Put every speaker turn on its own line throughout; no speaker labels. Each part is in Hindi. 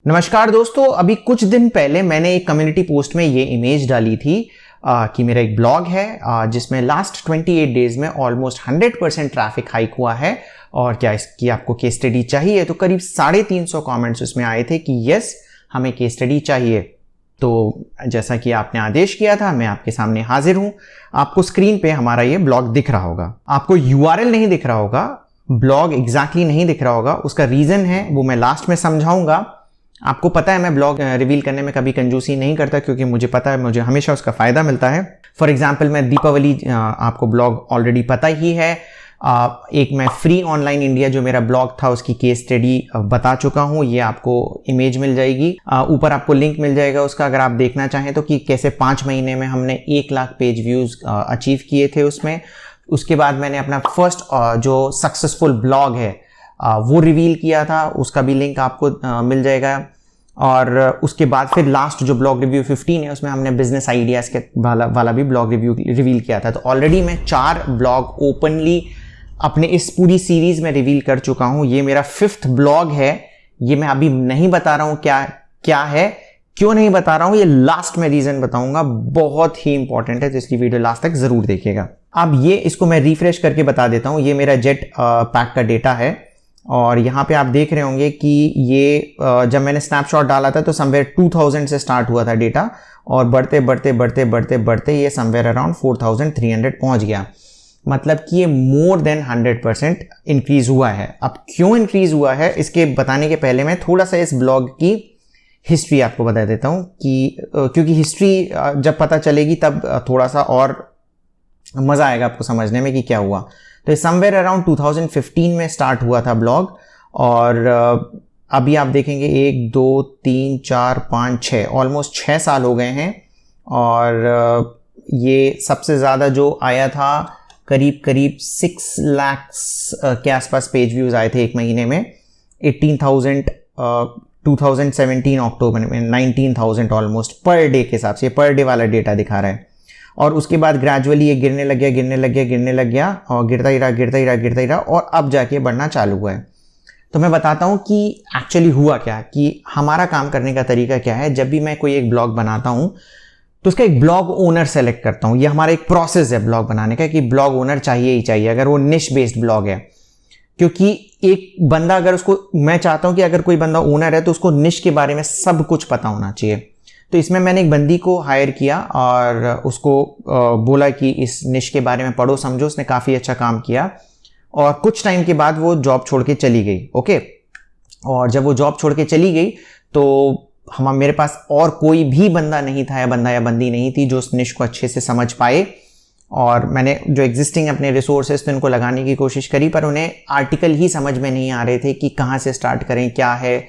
नमस्कार दोस्तों, अभी कुछ दिन पहले मैंने एक कम्युनिटी पोस्ट में ये इमेज डाली थी कि मेरा एक ब्लॉग है जिसमें लास्ट 28 डेज में ऑलमोस्ट 100% ट्रैफिक हाइक हुआ है। और क्या इसकी आपको केस स्टडी चाहिए? तो करीब 350 कमेंट्स उसमें आए थे कि यस, हमें केस स्टडी चाहिए। तो जैसा कि आपने आदेश किया था, मैं आपके सामने हाजिर हूं। आपको स्क्रीन पे हमारा ये ब्लॉग दिख रहा होगा, आपको URL नहीं दिख रहा होगा, ब्लॉग एग्जैक्टली नहीं दिख रहा होगा। उसका रीजन है वो मैं लास्ट में समझाऊंगा। आपको पता है मैं ब्लॉग रिवील करने में कभी कंजूसी नहीं करता, क्योंकि मुझे पता है मुझे हमेशा उसका फायदा मिलता है। फॉर एग्जाम्पल, मैं दीपावली, आपको ब्लॉग ऑलरेडी पता ही है, एक मैं फ्री ऑनलाइन इंडिया जो मेरा ब्लॉग था उसकी केस स्टडी बता चुका हूं। ये आपको इमेज मिल जाएगी, ऊपर आपको लिंक मिल जाएगा उसका, अगर आप देखना चाहें तो, कि कैसे 5 महीने में हमने 1 लाख पेज व्यूज अचीव किए थे उसमें। उसके बाद मैंने अपना फर्स्ट जो सक्सेसफुल ब्लॉग है वो रिवील किया था, उसका भी लिंक आपको मिल जाएगा। और उसके बाद फिर लास्ट जो ब्लॉग रिव्यू 15 है उसमें हमने बिजनेस आइडियाज के वाला भी ब्लॉग रिव्यू रिवील किया था। तो ऑलरेडी मैं 4 ब्लॉग ओपनली अपने इस पूरी सीरीज में रिवील कर चुका हूं। ये मेरा 5th ब्लॉग है। ये मैं अभी नहीं बता रहा हूं क्या है, क्यों नहीं बता रहा हूं, ये लास्ट में रीजन बताऊंगा, बहुत ही इंपॉर्टेंट है, तो इसलिए वीडियो लास्ट तक जरूर देखिएगा। अब ये इसको मैं रिफ्रेश करके बता देता हूं। ये मेरा जेट पैक का डेटा है और यहाँ पे आप देख रहे होंगे कि ये जब मैंने स्नैपशॉट डाला था तो समवेयर 2000 से स्टार्ट हुआ था डेटा, और बढ़ते बढ़ते बढ़ते बढ़ते बढ़ते ये समवेयर अराउंड 4300 पहुंच गया। मतलब कि ये मोर देन 100% इंक्रीज हुआ है। अब क्यों इंक्रीज हुआ है इसके बताने के पहले मैं थोड़ा सा इस ब्लॉग की हिस्ट्री आपको बता देता हूँ, कि क्योंकि हिस्ट्री जब पता चलेगी तब थोड़ा सा और मजा आएगा आपको समझने में कि क्या हुआ। तो समवेयर अराउंड 2015 में स्टार्ट हुआ था ब्लॉग, और अभी आप देखेंगे 1 2 3 4 5 6 ऑलमोस्ट 6 साल हो गए हैं। और ये सबसे ज़्यादा जो आया था करीब 6 लाख के आसपास पेज व्यूज़ आए थे एक महीने में। 18,000 2017 अक्टूबर में 19,000 ऑलमोस्ट पर डे के हिसाब से, पर डे वाला डेटा दिखा रहा है। और उसके बाद ग्रेजुअली ये गिरने लग गया और गिरता ही रहा और अब जाके बढ़ना चालू हुआ है। तो मैं बताता हूँ कि एक्चुअली हुआ क्या, कि हमारा काम करने का तरीका क्या है। जब भी मैं कोई एक ब्लॉग बनाता हूँ तो उसका एक ब्लॉग ओनर सेलेक्ट करता हूँ। ये हमारा एक प्रोसेस है ब्लॉग बनाने का, कि ब्लॉग ओनर चाहिए ही चाहिए अगर वो निश बेस्ड ब्लॉग है। क्योंकि एक बंदा, अगर उसको, मैं चाहता हूँ कि अगर कोई बंदा ओनर है तो उसको निश के बारे में सब कुछ पता होना चाहिए। तो इसमें मैंने एक बंदी को हायर किया और उसको बोला कि इस निश के बारे में पढ़ो समझो। उसने काफ़ी अच्छा काम किया और कुछ टाइम के बाद वो जॉब छोड़ के चली गई। ओके, और जब वो जॉब छोड़ के चली गई तो मेरे पास और कोई भी बंदा नहीं था, या बंदा या बंदी नहीं थी जो उस निश को अच्छे से समझ पाए। और मैंने जो एग्जिस्टिंग अपने रिसोर्सेज थे उनको लगाने की कोशिश करी, पर उन्हें आर्टिकल ही समझ में नहीं आ रहे थे कि कहाँ से स्टार्ट करें, क्या है।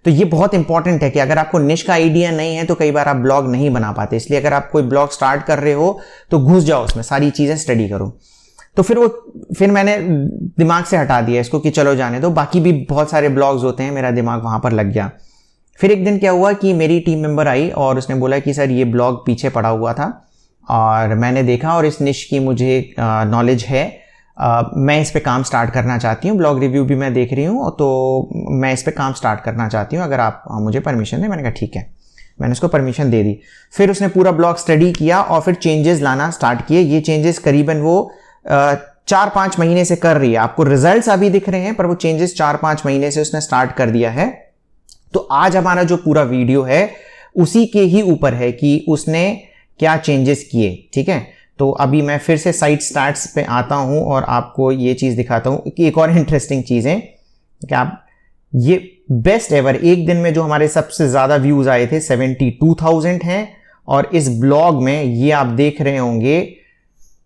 तो ये बहुत इंपॉर्टेंट है कि अगर आपको निश का आइडिया नहीं है तो कई बार आप ब्लॉग नहीं बना पाते। इसलिए अगर आप कोई ब्लॉग स्टार्ट कर रहे हो तो घुस जाओ उसमें, सारी चीज़ें स्टडी करो। तो फिर मैंने दिमाग से हटा दिया इसको कि चलो जाने दो, बाकी भी बहुत सारे ब्लॉग्स होते हैं, मेरा दिमाग वहाँ पर लग गया। फिर एक दिन क्या हुआ कि मेरी टीम मेंबर आई और उसने बोला कि सर ये ब्लॉग पीछे पड़ा हुआ था और मैंने देखा और इस निश की मुझे नॉलेज है, मैं इस पे काम स्टार्ट करना चाहती हूँ, ब्लॉग रिव्यू भी मैं देख रही हूँ, तो मैं इस पे काम स्टार्ट करना चाहती हूँ, अगर आप मुझे परमिशन दें। मैंने कहा ठीक है, मैंने उसको परमिशन दे दी। फिर उसने पूरा ब्लॉग स्टडी किया और फिर चेंजेस लाना स्टार्ट किए। ये चेंजेस करीबन वो 4-5 महीने से कर रही है। आपको रिजल्ट्स अभी दिख रहे हैं, पर वो चेंजेस 4-5 महीने से उसने स्टार्ट कर दिया है। तो आज हमारा जो पूरा वीडियो है उसी के ही ऊपर है कि उसने क्या चेंजेस किए। ठीक है, तो अभी मैं फिर से साइट स्टार्ट्स पे आता हूं और आपको ये चीज़ दिखाता हूं कि एक और इंटरेस्टिंग चीज़ है कि आप ये बेस्ट एवर एक दिन में जो हमारे सबसे ज़्यादा व्यूज़ आए थे 72,000 हैं, और इस ब्लॉग में ये आप देख रहे होंगे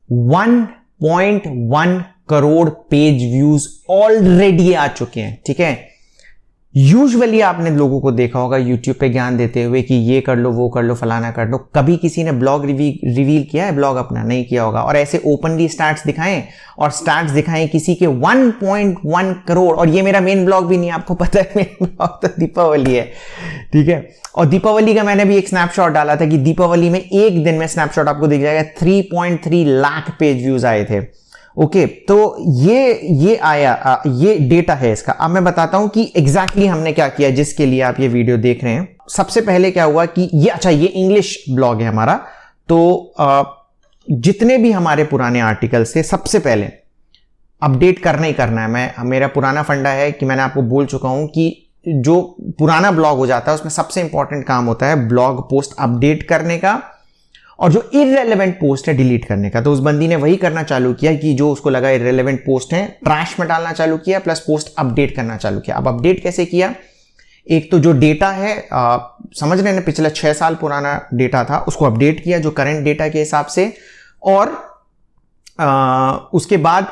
1.1 करोड़ पेज व्यूज़ ऑलरेडी आ चुके हैं। ठीक है, यूजुअली आपने लोगों को देखा होगा यूट्यूब पे ज्ञान देते हुए कि ये कर लो, वो कर लो, फलाना कर लो। कभी किसी ने ब्लॉग रिवील किया है? ब्लॉग अपना नहीं किया होगा। और ऐसे ओपनली स्टैट्स दिखाएं, और स्टैट्स दिखाएं किसी के 1.1 करोड़। और ये मेरा मेन ब्लॉग भी नहीं, आपको पता है मेन ब्लॉग तो दीपावली है। ठीक है, और दीपावली का मैंने भी एक स्नैपशॉट डाला था कि दीपावली में एक दिन में स्नैपशॉट आपको दिख जाएगा 3.3 लाख पेज व्यूज आए थे। ओके तो ये आया, ये डेटा है इसका। अब मैं बताता हूं कि एग्जैक्टली हमने क्या किया जिसके लिए आप ये वीडियो देख रहे हैं। सबसे पहले क्या हुआ कि ये, अच्छा ये इंग्लिश ब्लॉग है हमारा, तो जितने भी हमारे पुराने आर्टिकल्स थे सबसे पहले अपडेट करना ही करना है। मेरा पुराना फंडा है कि मैंने आपको बोल चुका हूं कि जो पुराना ब्लॉग हो जाता है उसमें सबसे इंपॉर्टेंट काम होता है ब्लॉग पोस्ट अपडेट करने का, और जो इररेलेवेंट पोस्ट है डिलीट करने का। तो उस बंदी ने वही करना चालू किया कि जो उसको लगा इररेलेवेंट पोस्ट है ट्रैश में डालना चालू किया, प्लस पोस्ट अपडेट करना चालू किया। अब अपडेट कैसे किया? एक तो जो डेटा है समझ रहे हैं, पिछला 6 साल पुराना डेटा था उसको अपडेट किया जो करंट डेटा के हिसाब से, और उसके बाद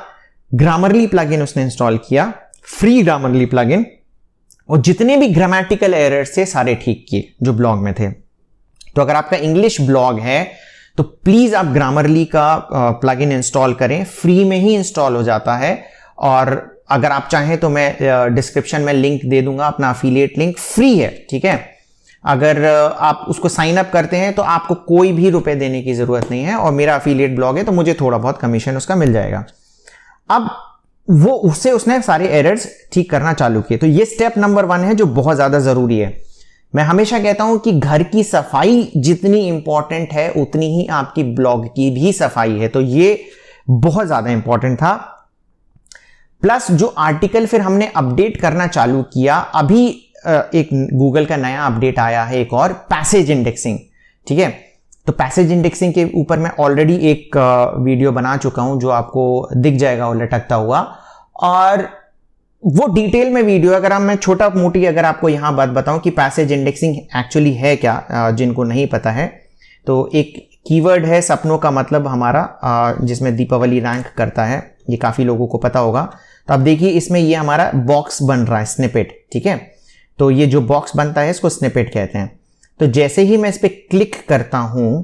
ग्रामरली प्लगइन उसने इंस्टॉल किया, फ्री ग्रामरली प्लगइन, और जितने भी ग्रामेटिकल एरर्स थे सारे ठीक किए जो ब्लॉग में थे। तो अगर आपका इंग्लिश ब्लॉग है तो प्लीज आप ग्रामरली का प्लगइन इंस्टॉल करें, फ्री में ही इंस्टॉल हो जाता है। और अगर आप चाहें तो मैं डिस्क्रिप्शन में लिंक दे दूंगा, अपना अफिलिएट लिंक फ्री है, ठीक है। अगर आप उसको साइन अप करते हैं तो आपको कोई भी रुपए देने की जरूरत नहीं है, और मेरा अफिलिएट ब्लॉग है तो मुझे थोड़ा बहुत कमीशन उसका मिल जाएगा। अब वो उसने सारे एरर्स ठीक करना चालू किए। तो ये स्टेप नंबर 1 है जो बहुत ज्यादा जरूरी है। मैं हमेशा कहता हूं कि घर की सफाई जितनी इंपॉर्टेंट है उतनी ही आपकी ब्लॉग की भी सफाई है। तो ये बहुत ज्यादा इंपॉर्टेंट था। प्लस जो आर्टिकल फिर हमने अपडेट करना चालू किया, अभी एक गूगल का नया अपडेट आया है एक और, पैसेज इंडेक्सिंग, ठीक है। तो पैसेज इंडेक्सिंग के ऊपर मैं ऑलरेडी एक वीडियो बना चुका हूं जो आपको दिख जाएगा वो लटकता हुआ, और वो डिटेल में वीडियो, अगर मैं छोटा मोटी अगर आपको यहां बात बताऊं कि पैसेज इंडेक्सिंग एक्चुअली है क्या, जिनको नहीं पता है, तो एक कीवर्ड है सपनों का मतलब हमारा, जिसमें दीपावली रैंक करता है, ये काफी लोगों को पता होगा। तो अब देखिए इसमें ये हमारा बॉक्स बन रहा है, स्निपेट, ठीक है। तो ये जो बॉक्स बनता है इसको स्निपेट कहते हैं। तो जैसे ही मैं इस पर क्लिक करता हूं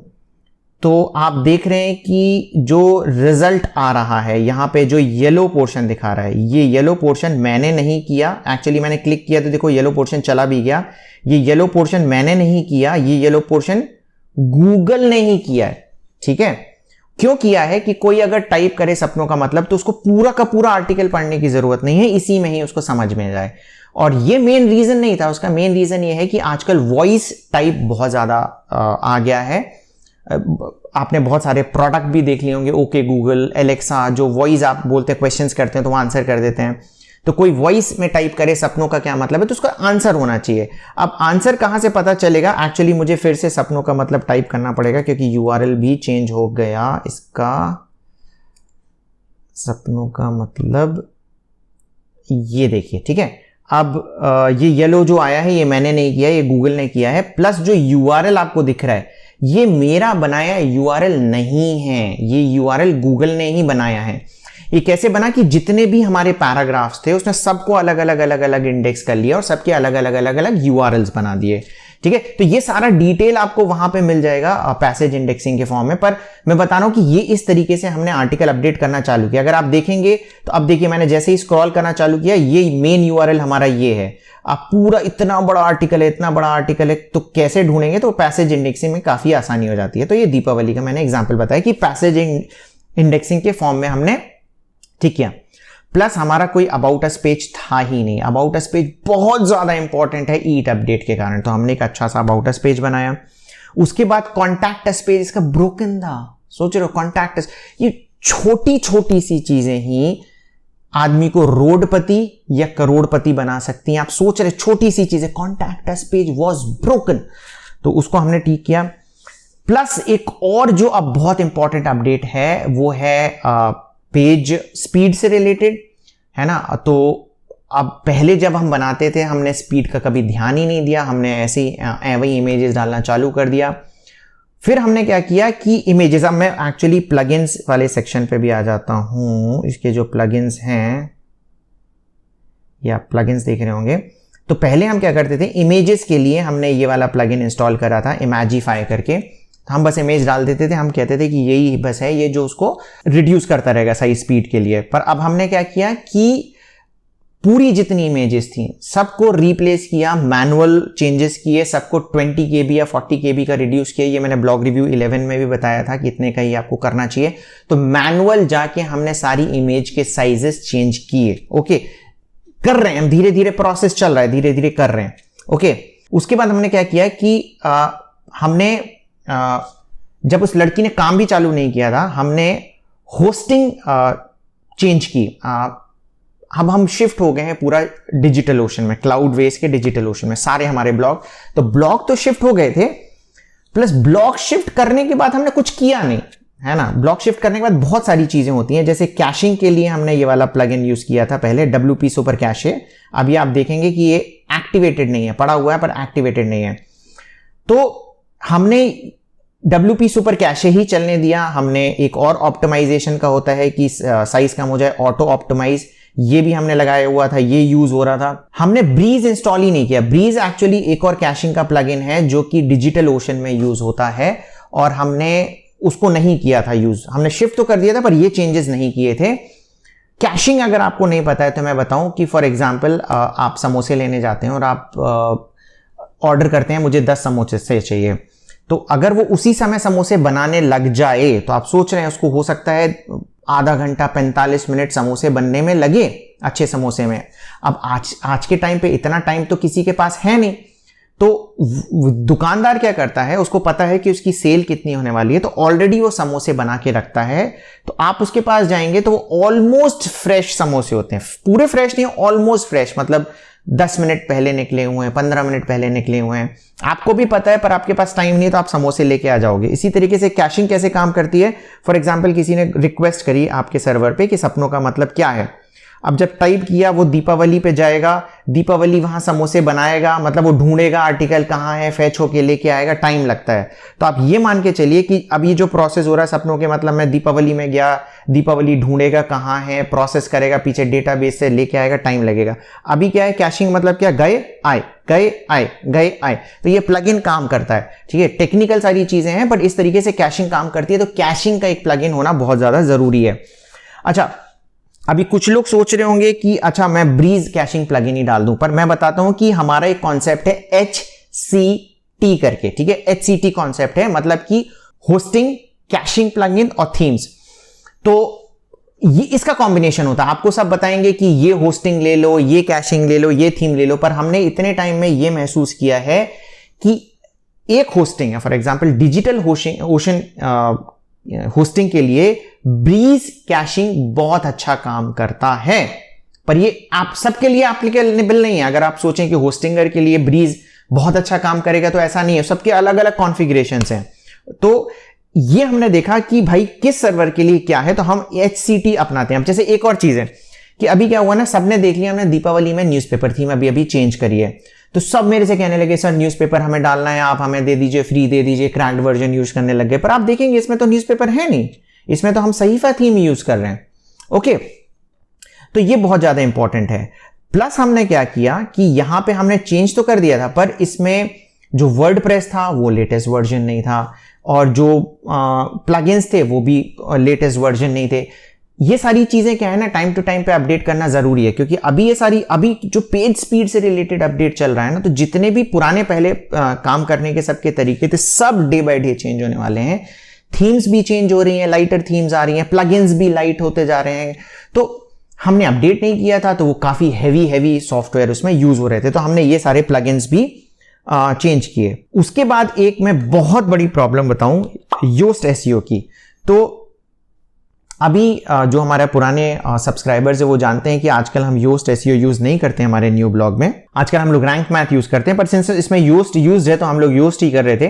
तो आप देख रहे हैं कि जो रिजल्ट आ रहा है यहां पे जो येलो पोर्शन दिखा रहा है, ये येलो पोर्शन मैंने नहीं किया, एक्चुअली मैंने क्लिक किया तो देखो येलो पोर्शन चला भी गया। ये येलो पोर्शन मैंने नहीं किया, ये येलो पोर्शन गूगल ने ही किया है, ठीक है। क्यों किया है कि कोई अगर टाइप करे सपनों का मतलब तो उसको पूरा का पूरा आर्टिकल पढ़ने की जरूरत नहीं है, इसी में ही उसको समझ में जाए। और ये मेन रीजन नहीं था उसका, मेन रीजन ये है कि आजकल वॉइस टाइप बहुत ज्यादा आ गया है। आपने बहुत सारे प्रोडक्ट भी देख लिए होंगे, ओके गूगल, एलेक्सा, जो वॉइस आप बोलते हैं क्वेश्चंस करते हैं तो वो आंसर कर देते हैं। तो कोई वॉइस में टाइप करे सपनों का क्या मतलब है तो उसका आंसर होना चाहिए। अब आंसर कहां से पता चलेगा? एक्चुअली मुझे फिर से सपनों का मतलब टाइप करना पड़ेगा क्योंकि यूआरएल भी चेंज हो गया इसका। सपनों का मतलब ये देखिए, ठीक है। अब ये येलो जो आया है ये मैंने नहीं किया, ये गूगल ने किया है। प्लस जो यूआरएल आपको दिख रहा है ये मेरा बनाया यूआरएल नहीं है, ये यूआरएल गूगल ने ही बनाया है। ये कैसे बना कि जितने भी हमारे पैराग्राफ्स थे उसने सबको अलग अलग इंडेक्स कर लिया और सबके अलग अलग यूआरएल्स बना दिए, ठीक है। तो ये सारा डिटेल आपको वहां पे मिल जाएगा पैसेज इंडेक्सिंग के फॉर्म में। पर मैं बता रहा हूं कि ये इस तरीके से हमने आर्टिकल अपडेट करना चालू किया। अगर आप देखेंगे तो अब देखिए मैंने जैसे ही स्क्रॉल करना चालू किया, ये मेन यूआरएल हमारा ये है। आप पूरा इतना बड़ा आर्टिकल है, इतना बड़ा आर्टिकल है, तो कैसे ढूंढेंगे? तो पैसेज इंडेक्सिंग में काफी आसानी हो जाती है। तो ये दीपावली का मैंने एग्जाम्पल बताया कि पैसेज इंडेक्सिंग के फॉर्म में हमने ठीक किया। प्लस हमारा कोई अबाउट अस पेज था ही नहीं। अबाउट अस पेज बहुत ज्यादा इंपॉर्टेंट है ईट अपडेट के कारण, तो हमने एक अच्छा सा अबाउट अस पेज बनाया। उसके बाद कॉन्टैक्ट अस पेज इसका ब्रोकन था। सोच रहे हो कॉन्टैक्ट अस, ये छोटी छोटी सी चीजें ही आदमी को रोडपति या करोड़पति बना सकती हैं। आप सोच रहे छोटी सी चीजें, contact us page was broken, तो उसको हमने ठीक किया। प्लस एक और जो अब बहुत इंपॉर्टेंट अपडेट है वो है पेज स्पीड से रिलेटेड, है ना। तो अब पहले जब हम बनाते थे हमने स्पीड का कभी ध्यान ही नहीं दिया, हमने ऐसे ही वही इमेजेस डालना चालू कर दिया। फिर हमने क्या किया कि इमेजेस, अब मैं एक्चुअली प्लगइन्स वाले सेक्शन पे भी आ जाता हूं। इसके जो प्लगइन्स हैं या प्लगइन्स देख रहे होंगे, तो पहले हम क्या करते थे, इमेजेस के लिए हमने ये वाला प्लगइन इंस्टॉल करा था इमेजिफाई करके। हम बस इमेज डाल देते थे, हम कहते थे कि यही बस है, ये जो उसको रिड्यूस करता रहेगा सही स्पीड के लिए। पर अब हमने क्या किया कि पूरी जितनी इमेजेस थी सबको रिप्लेस किया, मैनुअल चेंजेस किए, सबको 20 KB या 40 KB का रिड्यूस किया। ये मैंने ब्लॉग रिव्यू 11 में भी बताया था कि इतने का ही आपको करना चाहिए। तो मैनुअल जाके हमने सारी इमेज के साइजेस चेंज किए। ओके, कर रहे हैं हम, धीरे धीरे प्रोसेस चल रहा है, धीरे धीरे कर रहे हैं। ओके, उसके बाद हमने क्या किया कि हमने जब उस लड़की ने काम भी चालू नहीं किया था, हमने होस्टिंग चेंज की। अब हम शिफ्ट हो गए हैं पूरा डिजिटल ओशन में, क्लाउड बेस के डिजिटल ओशन में सारे हमारे ब्लॉग। तो ब्लॉग तो शिफ्ट हो गए थे, प्लस ब्लॉग शिफ्ट करने के बाद हमने कुछ किया नहीं, है ना। ब्लॉग शिफ्ट करने के बाद बहुत सारी चीजें होती हैं, जैसे कैशिंग के लिए हमने ये वाला प्लगइन यूज किया था पहले, WP सुपर कैशे। अभी आप देखेंगे कि ये एक्टिवेटेड नहीं है, पड़ा हुआ है पर एक्टिवेटेड नहीं है। तो हमने WP सुपर कैशे ही चलने दिया। हमने एक और ऑप्टिमाइजेशन का होता है कि साइज कम हो जाए, ऑटो ऑप्टिमाइज, ये भी हमने लगाया हुआ था, ये यूज हो रहा था। हमने ब्रीज इंस्टॉल ही नहीं किया। ब्रीज एक्चुअली एक और कैशिंग का प्लगइन है जो कि डिजिटल ओशन में यूज होता है, और हमने उसको नहीं किया था यूज। हमने शिफ्ट तो कर दिया था पर ये चेंजेस नहीं किए थे। कैशिंग अगर आपको नहीं पता है तो मैं बताऊं कि फॉर एग्जांपल आप समोसे लेने जाते हैं और आप ऑर्डर करते हैं, मुझे 10 समोसे चाहिए। तो अगर वो उसी समय समोसे बनाने लग जाए तो आप सोच रहे हैं उसको हो सकता है आधा घंटा 45 मिनट समोसे बनने में लगे, अच्छे समोसे में। अब आज के टाइम पे इतना टाइम तो किसी के पास है नहीं। तो दुकानदार क्या करता है, उसको पता है कि उसकी सेल कितनी होने वाली है, तो ऑलरेडी वो समोसे बना के रखता है। तो आप उसके पास जाएंगे तो वो ऑलमोस्ट फ्रेश समोसे होते हैं, पूरे फ्रेश नहीं, ऑलमोस्ट फ्रेश, मतलब 10 मिनट पहले निकले हुए हैं, 15 मिनट पहले निकले हुए हैं। आपको भी पता है पर आपके पास टाइम नहीं है तो आप समोसे लेके आ जाओगे। इसी तरीके से कैशिंग कैसे काम करती है, फॉर एग्जांपल किसी ने रिक्वेस्ट करी आपके सर्वर पे कि सपनों का मतलब क्या है। अब जब टाइप किया वो दीपावली पे जाएगा, दीपावली वहां समोसे बनाएगा, मतलब वो ढूंढेगा आर्टिकल कहाँ है, फैच होके लेके आएगा, टाइम लगता है। तो आप ये मान के चलिए कि अब ये जो प्रोसेस हो रहा है सपनों के मतलब, मैं दीपावली में गया, दीपावली ढूंढेगा कहाँ है, प्रोसेस करेगा, पीछे डेटाबेस से लेके आएगा, टाइम लगेगा। अभी क्या है कैशिंग मतलब क्या, गए आए, गए आए, गए आए। तो ये प्लगइन काम करता है, ठीक है। टेक्निकल सारी चीजें हैं बट इस तरीके से कैशिंग काम करती है। तो कैशिंग का एक प्लगइन होना बहुत ज्यादा जरूरी है। अच्छा, अभी कुछ लोग सोच रहे होंगे कि अच्छा मैं ब्रीज कैशिंग प्लगइन ही डाल दूं, पर मैं बताता हूं कि हमारा एक कॉन्सेप्ट है HCT करके, ठीक है। HCT कॉन्सेप्ट है, मतलब कि होस्टिंग, कैशिंग प्लगइन और थीम्स। तो ये इसका कॉम्बिनेशन होता है। आपको सब बताएंगे कि ये होस्टिंग ले लो, ये कैशिंग ले लो, ये थीम ले लो, पर हमने इतने टाइम में ये महसूस किया है कि एक होस्टिंग है, for example digital ocean hosting के लिए ब्रीज कैशिंग बहुत अच्छा काम करता है, पर ये आप सबके लिए एप्लीकेबल नहीं है। अगर आप सोचें कि होस्टिंगर के लिए ब्रीज बहुत अच्छा काम करेगा तो ऐसा नहीं है, सबके अलग अलग कॉन्फ़िगरेशंस हैं। तो ये हमने देखा कि भाई किस सर्वर के लिए क्या है, तो हम HCT अपनाते हैं। अब जैसे एक और चीज है कि अभी क्या हुआ ना, सबने देख लिया, हमने दीपावली में न्यूज़पेपर थीम अभी चेंज करी है, तो सब मेरे से कहने लगे सर न्यूज़पेपर हमें डालना है, आप हमें दे दीजिए, फ्री दे दीजिए, क्रैक्ड वर्जन यूज करने लग गए। पर आप देखेंगे इसमें तो न्यूज़पेपर है नहीं, इसमें तो हम सहीफा थीम यूज कर रहे हैं। ओके, तो ये बहुत ज्यादा इंपॉर्टेंट है। प्लस हमने क्या किया कि यहां पे हमने चेंज तो कर दिया था, पर इसमें जो वर्डप्रेस था वो लेटेस्ट वर्जन नहीं था, और जो प्लगइन्स थे वो भी लेटेस्ट वर्जन नहीं थे। ये सारी चीजें क्या है ना, टाइम टू टाइम पे अपडेट करना जरूरी है, क्योंकि अभी जो पेज स्पीड से रिलेटेड अपडेट चल रहा है ना, तो जितने भी पुराने पहले काम करने के सबके तरीके थे सब डे बाय डे चेंज होने वाले हैं। थीम्स भी चेंज हो रही हैं, लाइटर थीम्स आ रही हैं, प्लगइन्स भी लाइट होते जा रहे हैं। तो हमने अपडेट नहीं किया था तो वो काफी हैवी सॉफ्टवेयर उसमें यूज हो रहे थे, तो हमने ये सारे प्लगइन्स भी चेंज किए। उसके बाद एक मैं बहुत बड़ी प्रॉब्लम बताऊं योस्ट एसईओ की। तो अभी जो हमारे पुराने सब्सक्राइबर्स है वो जानते हैं कि आजकल हम योस्ट एसईओ यूज नहीं करते हैं हमारे न्यू ब्लॉग में। आजकल हम लोग रैंक मैथ यूज करते हैं, पर सिंस इसमें योस्ट यूज है तो हम लोग योस्ट ही कर रहे थे।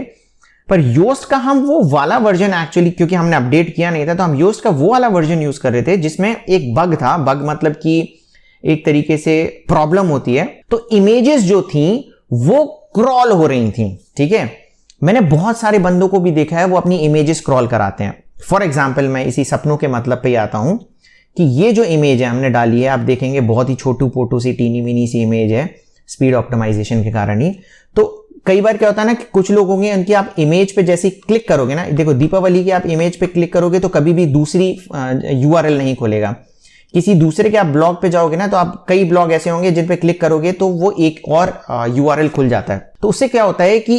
पर योस्ट का हम वो वाला वर्जन एक्चुअली, क्योंकि हमने अपडेट किया नहीं था, तो हम योस्ट का वो वाला वर्जन यूज कर रहे थे जिसमें एक बग था। बग मतलब कि एक तरीके से प्रॉब्लम होती है, तो इमेजेस जो थी वो क्रॉल हो रही थी, ठीक है। मैंने बहुत सारे बंदों को भी देखा है वो अपनी इमेजेस क्रॉल कराते हैं। फॉर एग्जाम्पल मैं इसी सपनों के मतलब पे आता हूं कि ये जो इमेज है हमने डाली है, आप देखेंगे बहुत ही छोटू पोटू सी टीनी मिनी सी इमेज है, स्पीड ऑप्टिमाइजेशन के कारण ही। तो कई बार क्या होता है ना कि कुछ लोग होंगे उनकी आप इमेज पे जैसे क्लिक करोगे ना, देखो दीपावली की आप इमेज पे क्लिक करोगे तो कभी भी दूसरी URL नहीं खोलेगा, किसी दूसरे के आप ब्लॉग पे जाओगे ना तो आप कई ब्लॉग ऐसे होंगे जिन पे क्लिक करोगे तो वो एक और URL खुल जाता है। तो उससे क्या होता है कि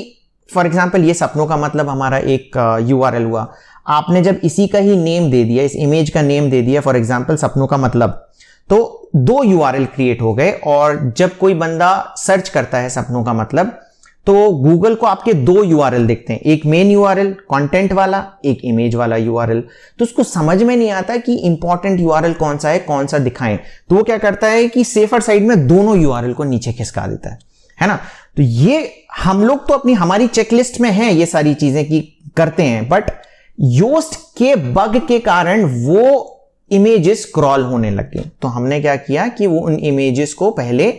फॉर एग्जाम्पल ये सपनों का मतलब हमारा एक URL हुआ, आपने जब इसी का ही नेम दे दिया, इस इमेज का नेम दे दिया फॉर एग्जाम्पल सपनों का मतलब, तो 2 URL क्रिएट हो गए। और जब कोई बंदा सर्च करता है सपनों का मतलब तो गूगल को आपके 2 URL दिखते हैं, एक मेन URL कंटेंट वाला, एक इमेज वाला URL। तो उसको समझ में नहीं आता कि इंपॉर्टेंट URL कौन सा है, कौन सा दिखाएं। तो वो क्या करता है कि सेफर साइड में दोनों URL को नीचे खिसका देता है ना। तो ये हम लोग तो हमारी चेकलिस्ट में है ये सारी चीजें की करते हैं, बट योस्ट के बग के कारण वो इमेजेस स्क्रॉल होने लगे। तो हमने क्या किया कि वो उन इमेजेस को पहले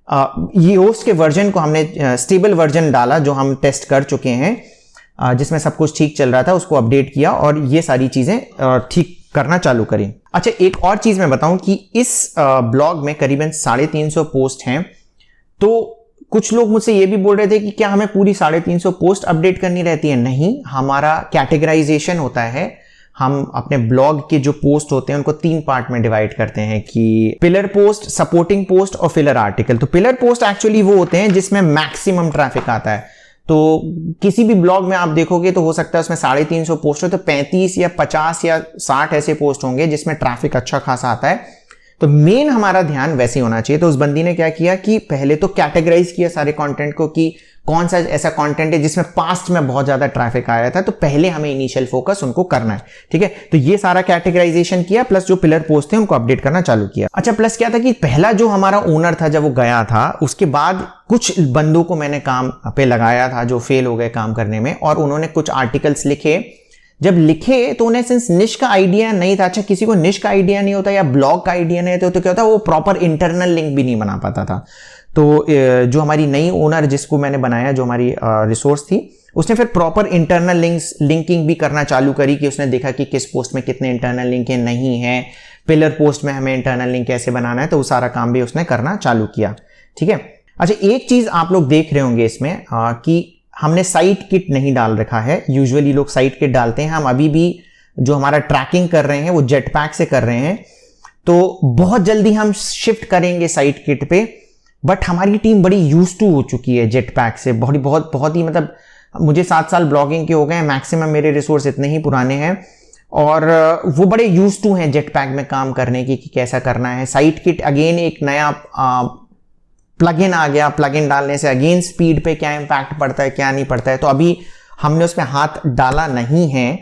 ये होस्ट के वर्जन को हमने स्टेबल वर्जन डाला जो हम टेस्ट कर चुके हैं, जिसमें सब कुछ ठीक चल रहा था, उसको अपडेट किया और ये सारी चीजें ठीक करना चालू करी। अच्छा, एक और चीज मैं बताऊं कि इस ब्लॉग में करीबन 350 पोस्ट हैं। तो कुछ लोग मुझसे ये भी बोल रहे थे कि क्या हमें पूरी 350 पोस्ट अपडेट करनी रहती है? नहीं, हमारा कैटेगराइजेशन होता है। हम अपने ब्लॉग के जो पोस्ट होते हैं उनको 3 पार्ट में डिवाइड करते हैं कि पिलर पोस्ट, सपोर्टिंग पोस्ट और फिलर आर्टिकल। तो पिलर पोस्ट एक्चुअली वो होते हैं जिसमें मैक्सिमम ट्रैफिक आता है। तो किसी भी ब्लॉग में आप देखोगे तो हो सकता है उसमें 350 पोस्ट हो, तो 35 या 50 या 60 ऐसे पोस्ट होंगे जिसमें ट्रैफिक अच्छा खासा आता है। तो मेन हमारा ध्यान वैसे ही होना चाहिए। तो उस बंदी ने क्या किया कि पहले तो कैटेगराइज किया सारे कंटेंट को कि कौन सा ऐसा कंटेंट है जिसमें पास्ट में बहुत ज्यादा ट्रैफिक आया था, तो पहले हमें इनिशियल फोकस उनको करना है। ठीक है, तो ये सारा कैटेगराइजेशन किया, प्लस जो पिलर पोस्ट थे उनको अपडेट करना चालू किया। अच्छा, प्लस क्या था कि पहला जो हमारा ओनर था जब वो गया था, उसके बाद कुछ बंदों को मैंने काम पे लगाया था जो फेल हो गए काम करने में, और उन्होंने कुछ आर्टिकल्स लिखे। जब लिखे तो उन्हें सिंस निश का आइडिया नहीं था, अच्छा किसी को निश का आइडिया नहीं होता या ब्लॉग का आइडिया नहीं होता तो क्या होता है वो प्रॉपर इंटरनल लिंक भी नहीं बना पाता था। तो जो हमारी नई ओनर जिसको मैंने बनाया, जो हमारी रिसोर्स थी, उसने फिर प्रॉपर इंटरनल लिंकिंग भी करना चालू करी कि उसने देखा कि किस पोस्ट में कितने इंटरनल लिंक नहीं है, पिलर पोस्ट में हमें इंटरनल लिंक कैसे बनाना है, तो वो सारा काम भी उसने करना चालू किया। ठीक है, अच्छा एक चीज आप लोग देख रहे होंगे इसमें कि हमने साइट किट नहीं डाल रखा है। यूजुअली लोग साइट किट डालते हैं, हम अभी भी जो हमारा ट्रैकिंग कर रहे हैं वो जेटपैक से कर रहे हैं। तो बहुत जल्दी हम शिफ्ट करेंगे साइट किट पे, बट हमारी टीम बड़ी यूज टू हो चुकी है जेटपैक से, बहुत ही मतलब मुझे 7 साल ब्लॉगिंग के हो गए, मैक्सिमम मेरे रिसोर्स इतने ही पुराने हैं और वो बड़े यूज टू हैं जेटपैक में काम करने की कि कैसा करना है। साइट किट अगेन एक नया प्लगइन आ गया, प्लगइन डालने से अगेन स्पीड पे क्या इंपैक्ट पड़ता है क्या नहीं पड़ता है, तो अभी हमने उसमें हाथ डाला नहीं है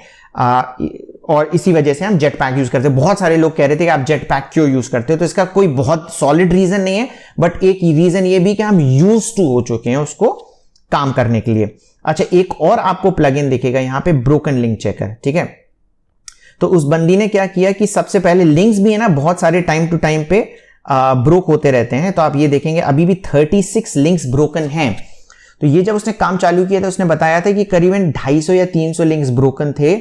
और इसी वजह से हम जेटपैक यूज करते हैं। बहुत सारे लोग कह रहे थे कि आप जेटपैक क्यों यूज करते हो, तो इसका कोई बहुत सॉलिड रीजन नहीं है, बट एक रीजन ये भी कि हम यूज टू हो चुके हैं उसको काम करने के लिए। अच्छा, एक और आपको प्लगइन दिखेगा यहाँ पे, ब्रोकन लिंक चेकर। ठीक है, तो उस बंदी ने क्या किया कि सबसे पहले लिंक्स भी है ना बहुत सारे टाइम टू टाइम पे ब्रोक होते रहते हैं, तो आप ये देखेंगे अभी भी 36 लिंक्स ब्रोकन हैं। तो ये जब उसने काम चालू किया था उसने बताया था कि करीबन 250 या 300 लिंक्स ब्रोकन थे।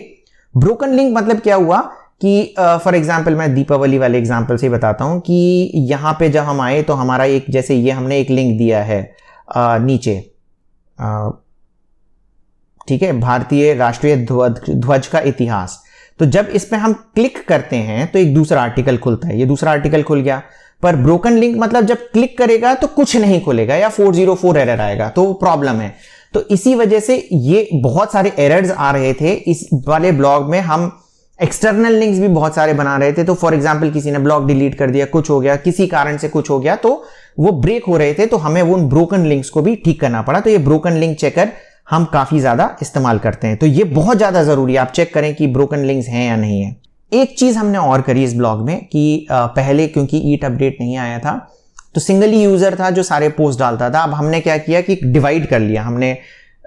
ब्रोकन लिंक मतलब क्या हुआ कि फॉर एग्जांपल मैं दीपावली वाले एग्जांपल से बताता हूं कि यहां पे जब हम आए तो हमारा एक, जैसे ये हमने एक लिंक दिया है नीचे, ठीक है, भारतीय राष्ट्रीय ध्वज का इतिहास। तो जब इस पे हम क्लिक करते हैं तो एक दूसरा आर्टिकल खुलता है, ये दूसरा आर्टिकल खुल गया। पर ब्रोकन लिंक मतलब जब क्लिक करेगा तो कुछ नहीं खुलेगा या 404 एरर आएगा, तो प्रॉब्लम है। तो इसी वजह से ये बहुत सारे एरर्स आ रहे थे। इस वाले ब्लॉग में हम एक्सटर्नल लिंक्स भी बहुत सारे बना रहे थे। तो फॉर एग्जांपल किसी ने ब्लॉग डिलीट कर दिया, कुछ हो गया, किसी कारण से कुछ हो गया, तो वो ब्रेक हो रहे थे, तो हमें उन ब्रोकन लिंक्स को भी ठीक करना पड़ा। तो ये ब्रोकन लिंक चेकर हम काफी ज्यादा इस्तेमाल करते हैं, तो ये बहुत ज्यादा जरूरी है, आप चेक करें कि ब्रोकन लिंक्स हैं या नहीं है। एक चीज हमने और करी इस ब्लॉग में कि पहले क्योंकि ईट अपडेट नहीं आया था तो सिंगल ही यूजर था जो सारे पोस्ट डालता था। अब हमने क्या किया कि डिवाइड कर लिया, हमने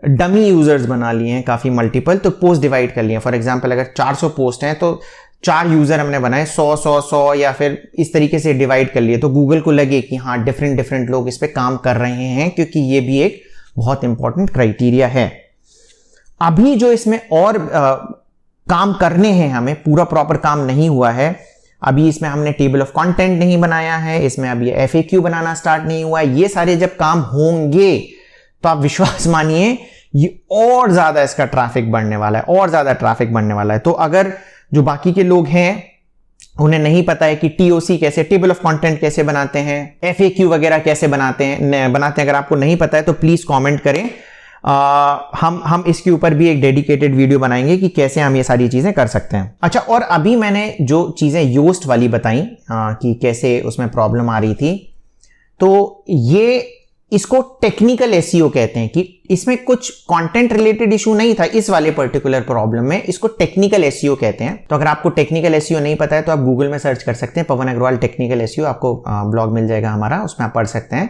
डमी यूजर्स बना लिए हैं काफी मल्टीपल, तो पोस्ट डिवाइड कर लिए। फॉर एग्जांपल अगर 400 पोस्ट हैं तो 4 यूजर हमने बनाए, 100 या फिर इस तरीके से डिवाइड कर लिए, तो गूगल को लगे कि हाँ डिफरेंट लोग इस पे काम कर रहे हैं, क्योंकि ये भी एक बहुत इंपॉर्टेंट क्राइटेरिया है। अभी जो इसमें और काम करने हैं, हमें पूरा प्रॉपर काम नहीं हुआ है। अभी इसमें हमने टेबल ऑफ कंटेंट नहीं बनाया है, इसमें अभी FAQ बनाना स्टार्ट नहीं हुआ है। ये सारे जब काम होंगे तो आप विश्वास मानिए ये और ज्यादा इसका ट्रैफिक बढ़ने वाला है, और ज्यादा ट्रैफिक बढ़ने वाला है। तो अगर जो बाकी के लोग हैं उन्हें नहीं पता है कि टीओसी कैसे, टेबल ऑफ कंटेंट कैसे बनाते हैं, एफएक्यू वगैरह कैसे बनाते हैं अगर आपको नहीं पता है तो प्लीज कमेंट करें। हम इसके ऊपर भी एक डेडिकेटेड वीडियो बनाएंगे कि कैसे हम ये सारी चीजें कर सकते हैं। अच्छा, और अभी मैंने जो चीजें योस्ट वाली बताई कि कैसे उसमें प्रॉब्लम आ रही थी, तो ये इसको टेक्निकल एसईओ कहते हैं कि इसमें कुछ कंटेंट रिलेटेड इशू नहीं था इस वाले पर्टिकुलर प्रॉब्लम में, इसको टेक्निकल एसईओ कहते हैं। तो अगर आपको टेक्निकल एसईओ नहीं पता है तो आप गूगल में सर्च कर सकते हैं पवन अग्रवाल टेक्निकल एसईओ, आपको ब्लॉग मिल जाएगा हमारा, उसमें आप पढ़ सकते हैं।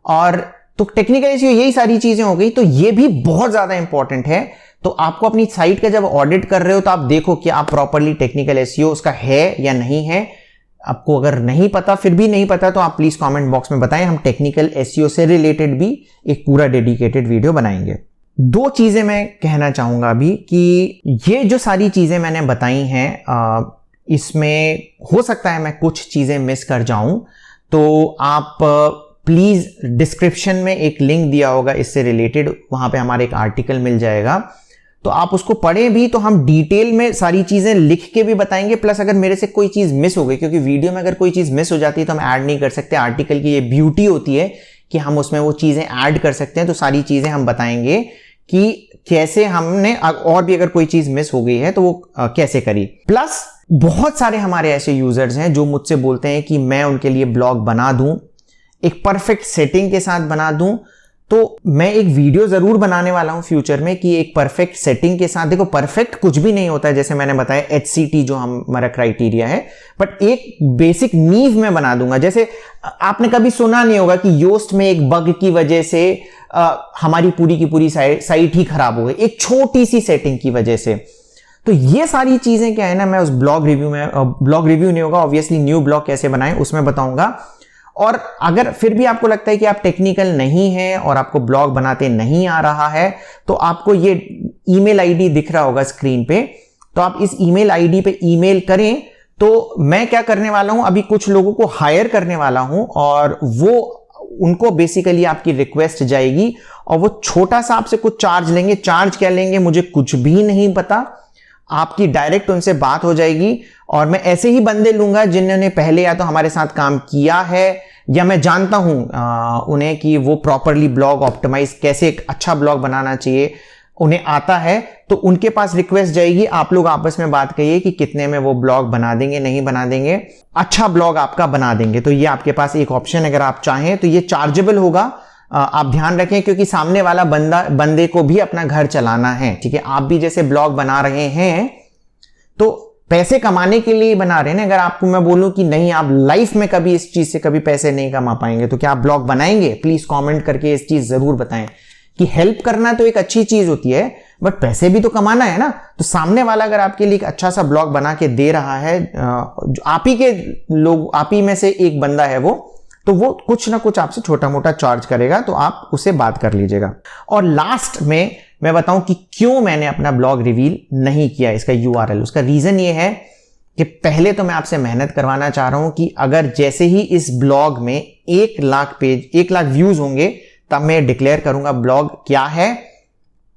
और तो टेक्निकल एसईओ यही सारी चीजें हो गई, तो ये भी बहुत ज्यादा इंपॉर्टेंट है। तो आपको अपनी साइट का जब ऑडिट कर रहे हो तो आप देखो कि आप प्रॉपरली टेक्निकल एसईओ उसका है या नहीं है। आपको अगर नहीं पता, फिर भी नहीं पता, तो आप प्लीज कमेंट बॉक्स में बताएं, हम टेक्निकल एसईओ से रिलेटेड भी एक पूरा डेडिकेटेड वीडियो बनाएंगे। दो चीजें मैं कहना चाहूंगा अभी कि ये जो सारी चीजें मैंने बताई हैं, इसमें हो सकता है मैं कुछ चीजें मिस कर जाऊं, तो आप प्लीज डिस्क्रिप्शन में एक लिंक दिया होगा इससे रिलेटेड, वहां पे हमारा एक आर्टिकल मिल जाएगा, तो आप उसको पढ़ें भी, तो हम डिटेल में सारी चीजें लिख के भी बताएंगे। प्लस अगर मेरे से कोई चीज मिस हो गई, क्योंकि वीडियो में अगर कोई चीज मिस हो जाती है तो हम ऐड नहीं कर सकते, आर्टिकल की ये ब्यूटी होती है कि हम उसमें वो चीजें ऐड कर सकते हैं। तो सारी चीजें हम बताएंगे कि कैसे हमने, और भी अगर कोई चीज मिस हो गई है तो वो कैसे करी। प्लस बहुत सारे हमारे ऐसे यूजर्स हैं जो मुझसे बोलते हैं कि मैं उनके लिए ब्लॉग बना दूं, एक परफेक्ट सेटिंग के साथ बना दूं। तो मैं एक वीडियो जरूर बनाने वाला हूं फ्यूचर में कि एक परफेक्ट सेटिंग के साथ, देखो परफेक्ट कुछ भी नहीं होता है, जैसे मैंने बताया HCT जो हमारा क्राइटेरिया है, बट एक बेसिक नींव में बना दूंगा। जैसे आपने कभी सुना नहीं होगा कि योस्ट में एक बग की वजह से हमारी पूरी की पूरी साइट ही खराब हो गई, एक छोटी सी सेटिंग की वजह से। तो ये सारी चीजें क्या है ना, मैं उस ब्लॉग रिव्यू में, ब्लॉग रिव्यू नहीं होगा ऑब्वियसली, न्यू ब्लॉग कैसे बनाएं उसमें बताऊंगा। और अगर फिर भी आपको लगता है कि आप टेक्निकल नहीं हैं और आपको ब्लॉग बनाते नहीं आ रहा है, तो आपको ये ईमेल आईडी दिख रहा होगा स्क्रीन पे, तो आप इस ईमेल आईडी पे ईमेल करें। तो मैं क्या करने वाला हूं, अभी कुछ लोगों को हायर करने वाला हूं और वो उनको बेसिकली आपकी रिक्वेस्ट जाएगी और वो छोटा सा आपसे कुछ चार्ज लेंगे। चार्ज क्या लेंगे मुझे कुछ भी नहीं पता, आपकी डायरेक्ट उनसे बात हो जाएगी। और मैं ऐसे ही बंदे लूंगा जिन्होंने पहले या तो हमारे साथ काम किया है या मैं जानता हूं उन्हें कि वो प्रॉपरली ब्लॉग ऑप्टिमाइज, कैसे एक अच्छा ब्लॉग बनाना चाहिए उन्हें आता है, तो उनके पास रिक्वेस्ट जाएगी। आप लोग आपस में बात करिए कि कितने में वो ब्लॉग बना देंगे, नहीं बना देंगे, अच्छा ब्लॉग आपका बना देंगे। तो ये आपके पास एक ऑप्शन, अगर आप चाहें तो ये चार्जेबल होगा। आप ध्यान रखें क्योंकि सामने वाला बंदे को भी अपना घर चलाना है, ठीक है। आप भी जैसे ब्लॉग बना रहे हैं तो पैसे कमाने के लिए बना रहे हैं। अगर आपको मैं बोलूं कि नहीं आप लाइफ में कभी इस चीज से कभी पैसे नहीं कमा पाएंगे, तो क्या आप ब्लॉग बनाएंगे? प्लीज कमेंट करके इस चीज जरूर बताएं कि हेल्प करना तो एक अच्छी चीज होती है, बट पैसे भी तो कमाना है ना। तो सामने वाला अगर आपके लिए एक अच्छा सा ब्लॉग बना के दे रहा है, आप ही के लोग, आप ही में से एक बंदा है वो, तो वो कुछ ना कुछ आपसे छोटा मोटा चार्ज करेगा, तो आप उससे बात कर लीजिएगा। और लास्ट में मैं बताऊं कि क्यों मैंने अपना ब्लॉग रिवील नहीं किया, इसका URL। उसका रीजन ये है कि पहले तो मैं आपसे मेहनत करवाना चाह रहा हूं कि अगर जैसे ही इस ब्लॉग में 1 लाख पेज, 1 लाख व्यूज होंगे, तब मैं डिक्लेयर करूंगा ब्लॉग क्या है।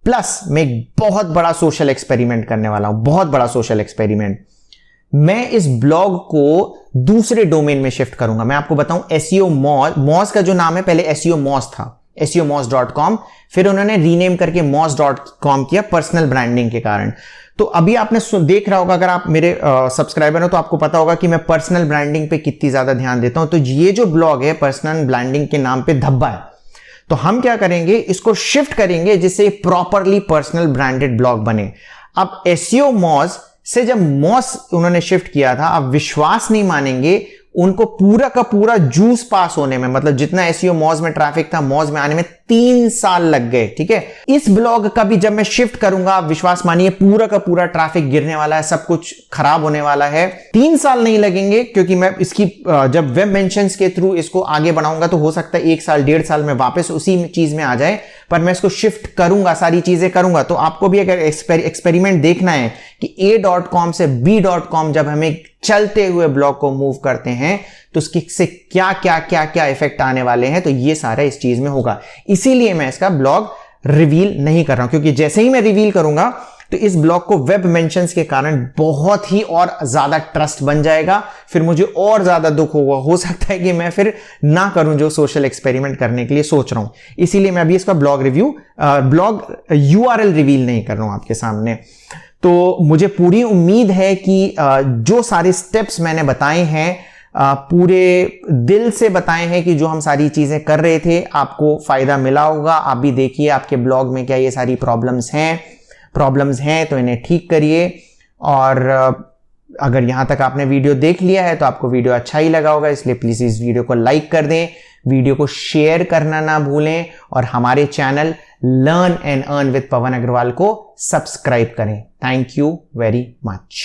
प्लस मैं एक बहुत बड़ा सोशल एक्सपेरिमेंट करने वाला हूं, बहुत बड़ा सोशल एक्सपेरिमेंट। मैं इस ब्लॉग को दूसरे डोमेन में शिफ्ट करूंगा। मैं आपको बताऊं, SEO मॉज का जो नाम है, पहले SEO मॉज था, SEOmoz.com, फिर उन्होंने रीनेम करके moz.com किया पर्सनल ब्रांडिंग के कारण। तो अभी आपने देख रहा होगा, अगर आप मेरे सब्सक्राइबर हो तो आपको पता होगा कि मैं पर्सनल ब्रांडिंग पे कितनी ज्यादा ध्यान देता हूं। तो ये जो ब्लॉग है पर्सनल ब्रांडिंग के नाम पे धब्बा है, तो हम क्या करेंगे, इसको शिफ्ट करेंगे जिससे प्रॉपरली पर्सनल ब्रांडेड ब्लॉग बने। अब SEO मॉज से जब मॉज उन्होंने शिफ्ट किया था, आप विश्वास नहीं मानेंगे, उनको पूरा का पूरा जूस पास होने में, मतलब जितना SEO मॉज में ट्रैफिक था, मॉज में आने में 3 साल लग गए, ठीक है। इस ब्लॉग का भी जब मैं शिफ्ट करूंगा, आप विश्वास मानिए पूरा का पूरा ट्रैफिक गिरने वाला है, सब कुछ खराब होने वाला है। 3 साल नहीं लगेंगे क्योंकि मैं इसकी जब वेब मेंशंस के थ्रू इसको आगे बढ़ाऊंगा तो हो सकता है 1 साल 1.5 साल में वापस उसी चीज में आ जाए, पर मैं इसको शिफ्ट करूंगा, सारी चीजें करूंगा। तो आपको भी अगर एक्सपेरिमेंट देखना है कि A.com से B.com जब हमें चलते हुए ब्लॉग को मूव करते हैं तो उसके से क्या क्या क्या क्या इफेक्ट आने वाले हैं, तो ये सारा इस चीज में होगा। इसीलिए मैं इसका ब्लॉग रिवील नहीं कर रहा हूं, क्योंकि जैसे ही मैं रिवील करूंगा तो इस ब्लॉग को वेब मेंशंस के कारण बहुत ही और ज्यादा ट्रस्ट बन जाएगा, फिर मुझे और ज्यादा दुख होगा, हो सकता है कि मैं फिर ना करूं जो सोशल एक्सपेरिमेंट करने के लिए सोच रहा हूं। इसीलिए मैं अभी इसका ब्लॉग URL रिवील नहीं कर रहा हूं आपके सामने। तो मुझे पूरी उम्मीद है कि जो सारे स्टेप्स मैंने बताए हैं, पूरे दिल से बताए हैं कि जो हम सारी चीजें कर रहे थे आपको फायदा मिला होगा। आप भी देखिए आपके ब्लॉग में क्या ये सारी प्रॉब्लम्स हैं तो इन्हें ठीक करिए। और अगर यहां तक आपने वीडियो देख लिया है तो आपको वीडियो अच्छा ही लगा होगा, इसलिए प्लीज इस वीडियो को लाइक कर दें, वीडियो को शेयर करना ना भूलें और हमारे channel learn and earn with Pawan Agarwal को सब्सक्राइब करें। Thank you very much.